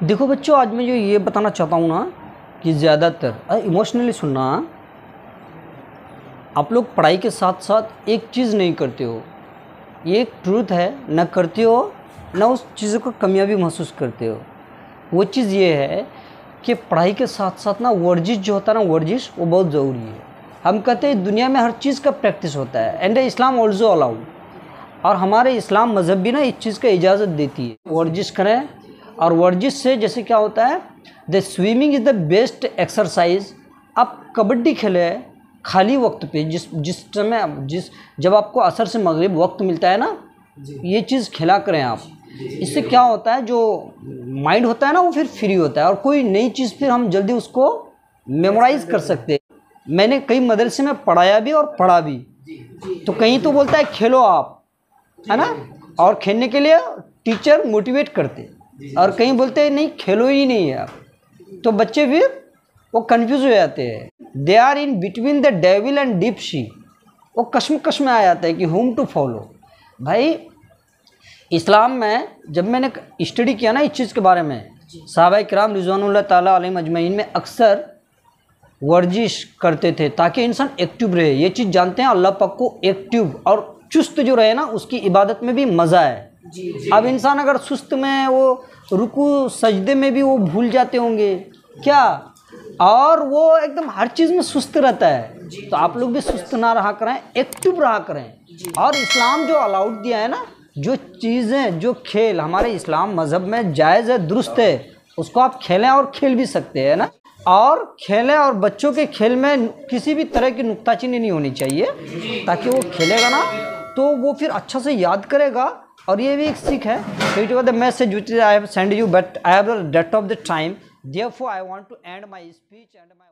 देखो बच्चों, आज मैं जो ये बताना चाहता हूँ ना कि ज़्यादातर इमोशनली सुनना, आप लोग पढ़ाई के साथ साथ एक चीज़ नहीं करते हो। ये एक ट्रूथ है, ना करते हो ना उस चीज़ों को कामयाबी महसूस करते हो। वो चीज़ ये है कि पढ़ाई के साथ साथ ना वर्जिश जो होता है ना, वर्जिश वो बहुत ज़रूरी है। हम कहते हैं दुनिया में हर चीज़ का प्रैक्टिस होता है एंड इस्लाम ऑल्सो अलाउड, और हमारे इस्लाम मज़हब भी ना इस चीज़ का इजाज़त देती है वर्जिश करें। और वर्जिश से जैसे क्या होता है, the swimming is the best exercise. आप कबड्डी खेले खाली वक्त पे, जिस समय जब आपको असर से मगरिब वक्त मिलता है ना, ये चीज़ खेला करें आप। इससे क्या होता है, जो माइंड होता है ना वो फिर फ्री होता है और कोई नई चीज़ फिर हम जल्दी उसको मेमोराइज़ कर सकते हैं। मैंने कई मदरसे में पढ़ाया भी और पढ़ा भी, तो कहीं तो बोलता है खेलो आप, है ना, और खेलने के लिए टीचर मोटिवेट करते, और कहीं बोलते हैं नहीं खेलो ही नहीं है आप। तो बच्चे फिर वो कंफ्यूज हो जाते हैं। They are in between the devil and deep sea. वो कश्मकश में आ जाता है कि होम टू फॉलो। भाई इस्लाम में जब मैंने स्टडी किया ना इस चीज़ के बारे में, सहाबा किराम रिज़वानुल्लाह ताला अलैहिम अजमईन में अक्सर वर्जिश करते थे ताकि इंसान एक्टिव रहे। ये चीज़ जानते हैं अल्लाह पाक को एक्टिव और चुस्त जो रहे ना, उसकी इबादत में भी मज़ा है। अब इंसान अगर सुस्त में, वो रुकू सजदे में भी वो भूल जाते होंगे क्या, और वो एकदम हर चीज़ में सुस्त रहता है। तो आप लोग भी सुस्त ना रहा करें, एक्टिव रहा करें। और इस्लाम जो अलाउड दिया है ना, जो चीज़ें, जो खेल हमारे इस्लाम मज़हब में जायज़ है, दुरुस्त है, उसको आप खेलें और खेल भी सकते हैं ना। और खेलें, और बच्चों के खेल में किसी भी तरह की नुक्ताचीनी नहीं होनी चाहिए, ताकि वो खेलेगा ना तो वो फिर अच्छा से याद करेगा। और ये भी एक सीख है। So it was the message which I have sent you, but I have the date of the time. Therefore, I want to end my speech and my